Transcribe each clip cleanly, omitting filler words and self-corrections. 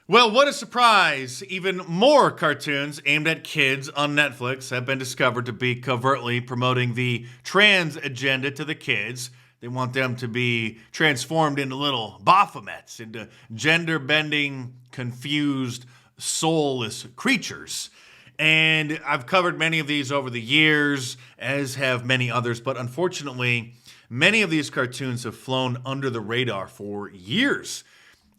Well, what a surprise! Even more cartoons aimed at kids on Netflix have been discovered to be covertly promoting the trans agenda to the kids. They want them to be transformed into little Baphomets, into gender-bending, confused, soulless creatures. And I've covered many of these over the years, as have many others, but unfortunately, many of these cartoons have flown under the radar for years,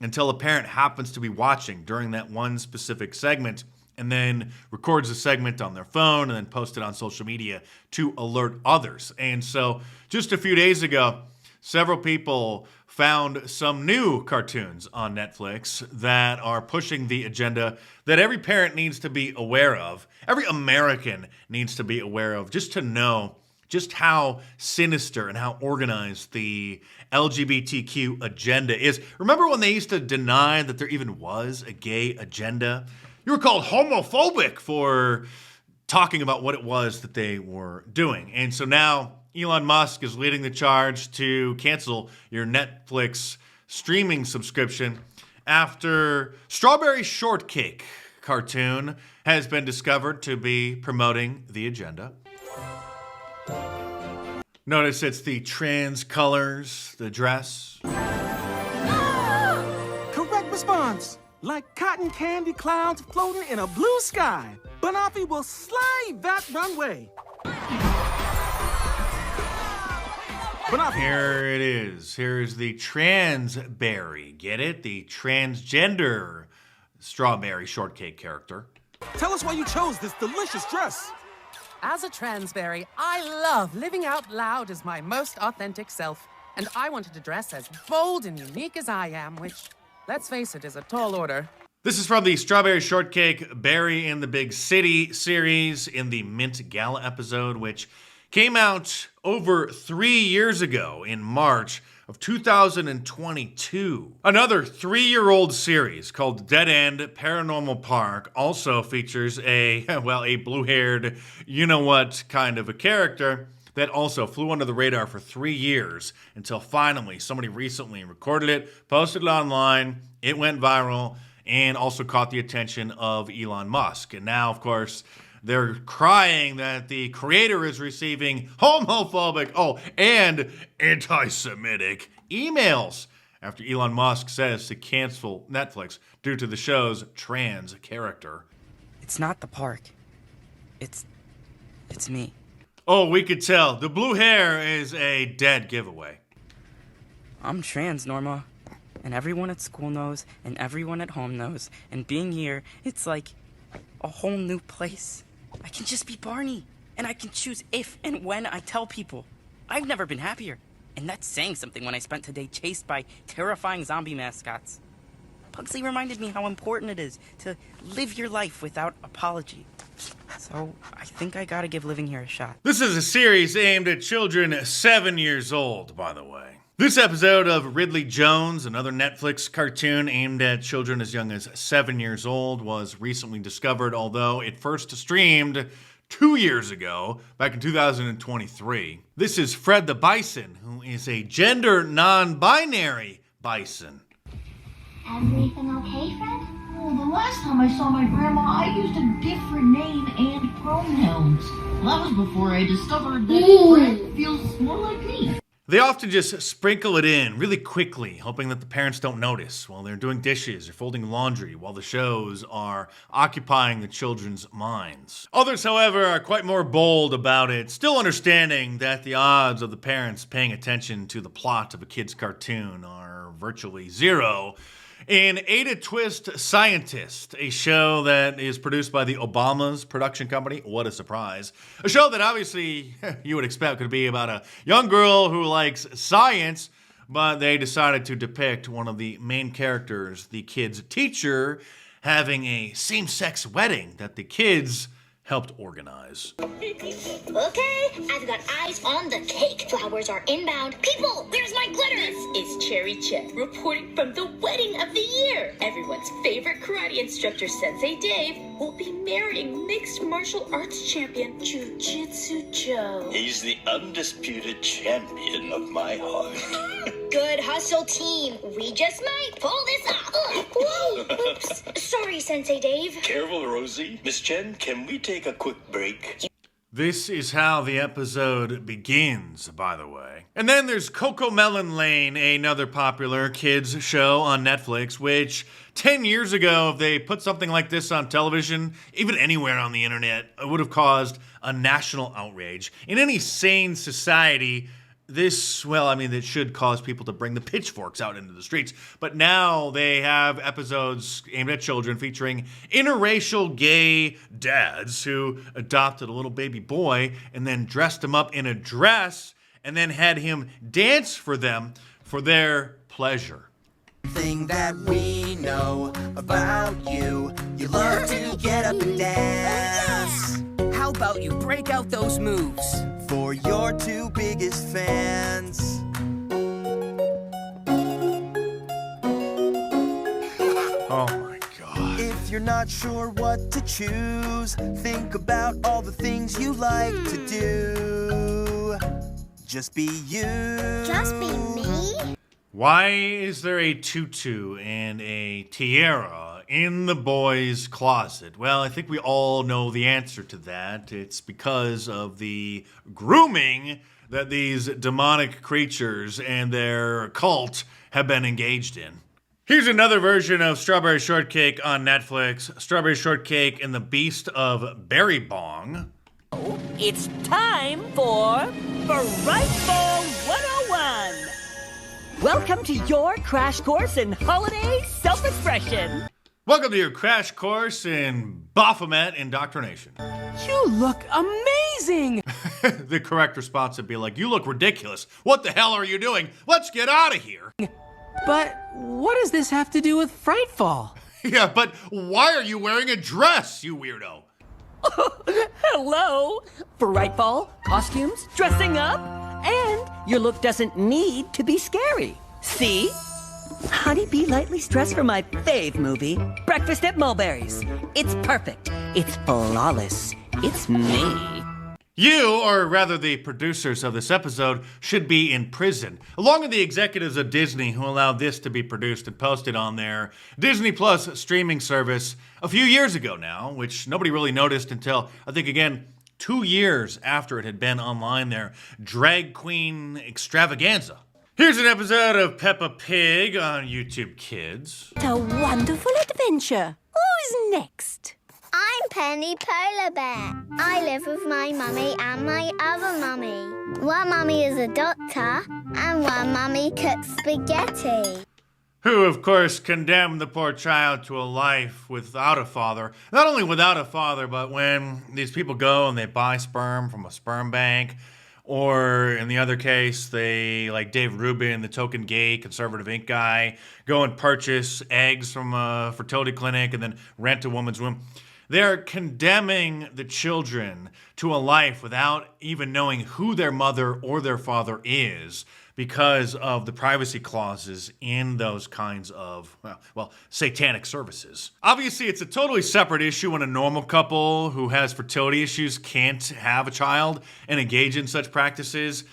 until a parent happens to be watching during that one specific segment and then records the segment on their phone and then posts it on social media to alert others. And so just a few days ago, several people found some new cartoons on Netflix that are pushing the agenda that every parent needs to be aware of, every American needs to be aware of, just to know just how sinister and how organized the LGBTQ agenda is. Remember when they used to deny that there even was a gay agenda? You were called homophobic for talking about what it was that they were doing. And so now Elon Musk is leading the charge to cancel your Netflix streaming subscription after Strawberry Shortcake cartoon has been discovered to be promoting the agenda. Notice it's the trans colors, the dress. Correct response. Like cotton candy clouds floating in a blue sky, Banafi will slide that runway. Banafi. Here it is. Here's the transberry. Get it? The transgender strawberry shortcake character. Tell us why you chose this delicious dress. As a transberry, I love living out loud as my most authentic self. And I wanted to dress as bold and unique as I am, which, let's face it, is a tall order. This is from the Strawberry Shortcake Berry in the Big City series in the Mint Gala episode, which came out over 3 years ago in March of 2022. Another 3-year-old series called Dead End Paranormal Park also features a blue-haired, you-know-what kind of a character that also flew under the radar for 3 years until finally somebody recently recorded it, posted it online, it went viral, and also caught the attention of Elon Musk. And now, of course, they're crying that the creator is receiving homophobic, and anti-Semitic emails after Elon Musk says to cancel Netflix due to the show's trans character. It's not the park. It's me. Oh, we could tell. The blue hair is a dead giveaway. I'm trans, Norma. And everyone at school knows, and everyone at home knows. And being here, it's like a whole new place. I can just be Barney, and I can choose if and when I tell people. I've never been happier, and that's saying something when I spent today chased by terrifying zombie mascots. Pugsley reminded me how important it is to live your life without apology. So I think I gotta give living here a shot. This is a series aimed at children 7 years old, by the way. This episode of Ridley Jones, another Netflix cartoon aimed at children as young as 7 years old, was recently discovered, although it first streamed 2 years ago, back in 2023. This is Fred the Bison, who is a gender non-binary bison. Everything okay, Fred? Oh, the last time I saw my grandma, I used a different name and pronouns. Well, that was before I discovered that Fred feels more like me. They often just sprinkle it in really quickly, hoping that the parents don't notice while they're doing dishes or folding laundry while the shows are occupying the children's minds. Others, however, are quite more bold about it, still understanding that the odds of the parents paying attention to the plot of a kid's cartoon are virtually zero. In Ada Twist Scientist, a show that is produced by the Obama's production company. What a surprise. A show that obviously you would expect could be about a young girl who likes science, but they decided to depict one of the main characters, the kid's teacher, having a same-sex wedding that the kids helped organize. Okay, I've got eyes on the cake. Flowers are inbound. People, where's my glitter? This is Cherry Chet reporting from the wedding of the year. Everyone's favorite karate instructor, Sensei Dave, will be marrying mixed martial arts champion Jiu-Jitsu Joe. He's the undisputed champion of my heart. Good hustle, team. We just might pull this off. Whoa! Oops. Sorry, Sensei Dave. Careful, Rosie. Miss Chen, can we take a quick break? This is how the episode begins, by the way. And then there's Cocomelon Lane, another popular kids show on Netflix, which 10 years ago, if they put something like this on television, even anywhere on the internet, it would have caused a national outrage. In any sane society, it should cause people to bring the pitchforks out into the streets. But now they have episodes aimed at children featuring interracial gay dads who adopted a little baby boy and then dressed him up in a dress and then had him dance for them for their pleasure. Thing that we know about you, you love to get up and dance. How about you break out those moves? For your two biggest fans. Oh my God. If you're not sure what to choose, think about all the things you like to do. Just be you. Just be me? Why is there a tutu and a tiara in the boys' closet? Well, I think we all know the answer to that. It's because of the grooming that these demonic creatures and their cult have been engaged in. Here's another version of Strawberry Shortcake on Netflix. Strawberry Shortcake and the Beast of Berry Bong. It's time for Frightful 101. Welcome to your crash course in holiday self-expression. Welcome to your crash course in Baphomet indoctrination. You look amazing! The correct response would be like, you look ridiculous. What the hell are you doing? Let's get out of here. But what does this have to do with Frightfall? Yeah, but why are you wearing a dress, you weirdo? Hello! Frightful, costumes, dressing up, and your look doesn't need to be scary. See? Honey Bee Lightly Stressed for my fave movie, Breakfast at Mulberry's. It's perfect. It's flawless. It's me. You, or rather the producers of this episode, should be in prison, along with the executives of Disney who allowed this to be produced and posted on their Disney Plus streaming service a few years ago now, which nobody really noticed until, I think, again, 2 years after it had been online, their drag queen extravaganza. Here's an episode of Peppa Pig on YouTube Kids. A wonderful adventure. Who's next? I'm Penny Polar Bear. I live with my mummy and my other mummy. One mummy is a doctor and one mummy cooks spaghetti. Who, of course, condemned the poor child to a life without a father. Not only without a father, but when these people go and they buy sperm from a sperm bank, or in the other case, they, like Dave Rubin, the token gay conservative ink guy, go and purchase eggs from a fertility clinic and then rent a woman's womb. They're condemning the children to a life without even knowing who their mother or their father is because of the privacy clauses in those kinds of, satanic services. Obviously, it's a totally separate issue when a normal couple who has fertility issues can't have a child and engage in such practices.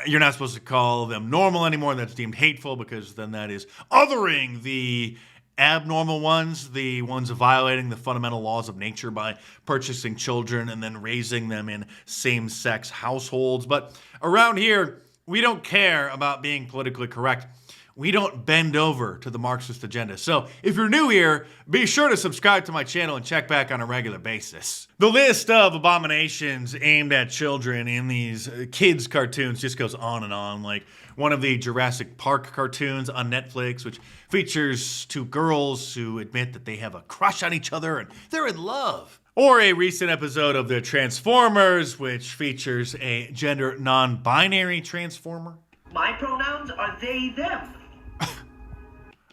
You're not supposed to call them normal anymore. That's deemed hateful because then that is othering the abnormal ones, the ones violating the fundamental laws of nature by purchasing children and then raising them in same-sex households. But around here, we don't care about being politically correct. We don't bend over to the Marxist agenda. So if you're new here, be sure to subscribe to my channel and check back on a regular basis. The list of abominations aimed at children in these kids' cartoons just goes on and on. Like one of the Jurassic Park cartoons on Netflix, which features two girls who admit that they have a crush on each other and they're in love. Or a recent episode of the Transformers, which features a gender non-binary Transformer. My pronouns are they, them.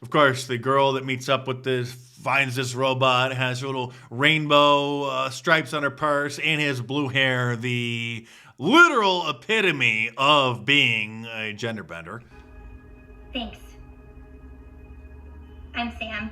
Of course, the girl that meets up with this, finds this robot, has her little rainbow stripes on her purse, and has blue hair, the literal epitome of being a gender bender. Thanks. I'm Sam.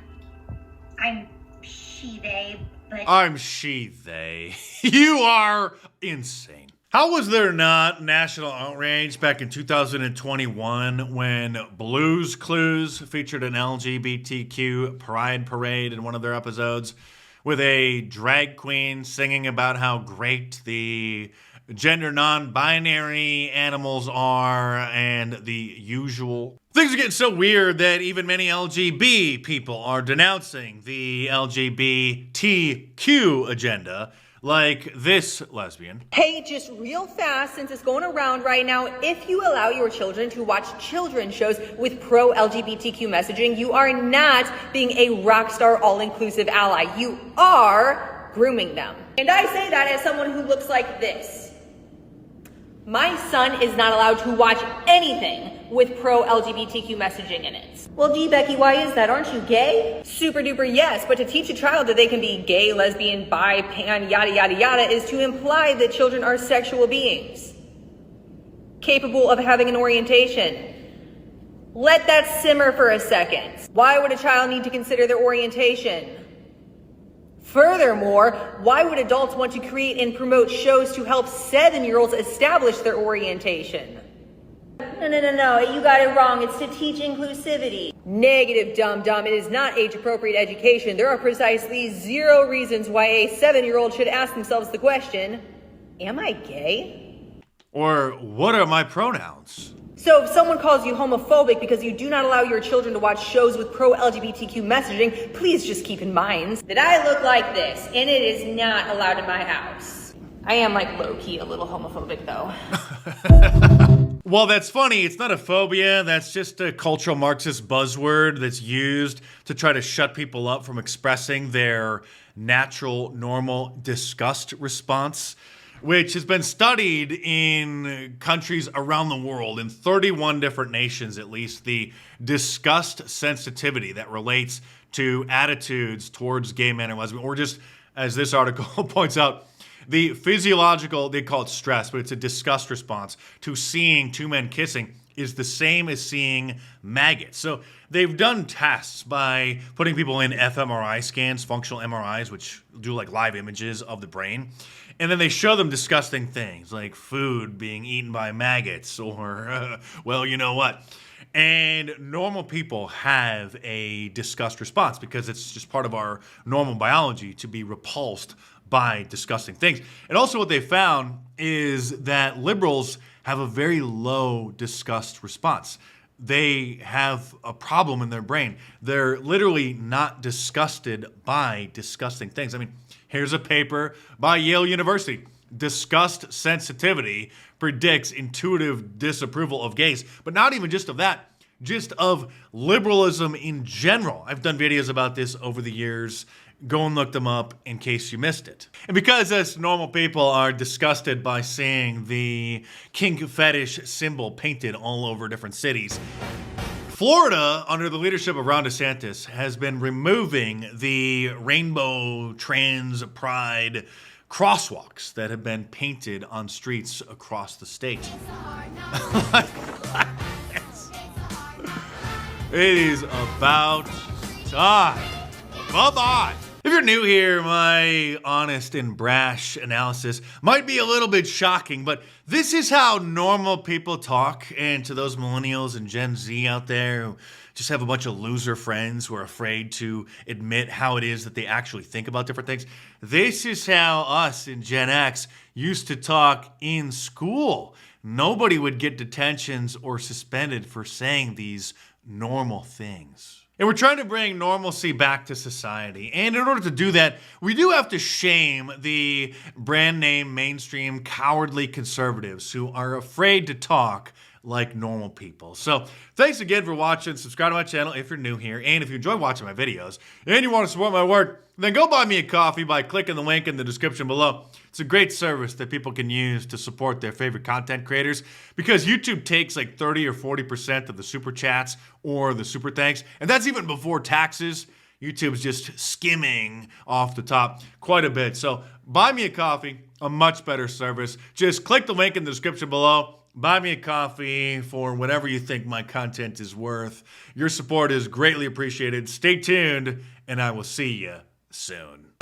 I'm she, they, but... I'm she, they. You are insane. How was there not national outrage back in 2021 when Blue's Clues featured an LGBTQ pride parade in one of their episodes with a drag queen singing about how great the gender non-binary animals are and the usual? Things are getting so weird that even many LGB people are denouncing the LGBTQ agenda, like this lesbian. Hey, just real fast, since it's going around right now, if you allow your children to watch children's shows with pro-LGBTQ messaging, you are not being a rock star all-inclusive ally. You are grooming them. And I say that as someone who looks like this. My son is not allowed to watch anything with pro-LGBTQ messaging in it. Well, gee, Becky, why is that? Aren't you gay? Super duper yes, but to teach a child that they can be gay, lesbian, bi, pan, yada yada yada is to imply that children are sexual beings, capable of having an orientation. Let that simmer for a second. Why would a child need to consider their orientation? Furthermore, why would adults want to create and promote shows to help 7-year-olds establish their orientation? No, you got it wrong. It's to teach inclusivity. Negative, dum-dum. It is not age-appropriate education. There are precisely 0 reasons why a 7-year-old should ask themselves the question, am I gay? Or what are my pronouns? So if someone calls you homophobic because you do not allow your children to watch shows with pro-LGBTQ messaging, please just keep in mind that I look like this, and it is not allowed in my house. I am like low-key a little homophobic though. Well, that's funny. It's not a phobia. That's just a cultural Marxist buzzword that's used to try to shut people up from expressing their natural, normal disgust response, which has been studied in countries around the world, in 31 different nations at least, the disgust sensitivity that relates to attitudes towards gay men and lesbian, or just, as this article points out, the physiological, they call it stress, but it's a disgust response to seeing 2 men kissing is the same as seeing maggots. So they've done tests by putting people in fMRI scans, functional MRIs, which do like live images of the brain. And then they show them disgusting things like food being eaten by maggots or, well, you know what. And normal people have a disgust response because it's just part of our normal biology to be repulsed by disgusting things. And also what they found is that liberals have a very low disgust response. They have a problem in their brain. They're literally not disgusted by disgusting things. I mean, here's a paper by Yale University. Disgust sensitivity predicts intuitive disapproval of gays, but not even just of that, just of liberalism in general. I've done videos about this over the years. Go and look them up in case you missed it. And because us normal people are disgusted by seeing the kink fetish symbol painted all over different cities, Florida, under the leadership of Ron DeSantis, has been removing the rainbow trans pride crosswalks that have been painted on streets across the state. It is about time. Come on. If you're new here, my honest and brash analysis might be a little bit shocking, but this is how normal people talk. And to those millennials and Gen Z out there who just have a bunch of loser friends who are afraid to admit how it is that they actually think about different things, this is how us in Gen X used to talk in school. Nobody would get detentions or suspended for saying these normal things. And we're trying to bring normalcy back to society. And in order to do that, we do have to shame the brand name, mainstream, cowardly conservatives who are afraid to talk like normal people. So thanks again for watching. Subscribe to my channel if you're new here. And if you enjoy watching my videos and you want to support my work, then go buy me a coffee by clicking the link in the description below. It's a great service that people can use to support their favorite content creators because YouTube takes like 30 or 40% of the super chats or the super thanks. And that's even before taxes. YouTube's just skimming off the top quite a bit. So buy me a coffee, a much better service. Just click the link in the description below. Buy me a coffee for whatever you think my content is worth. Your support is greatly appreciated. Stay tuned, and I will see you soon.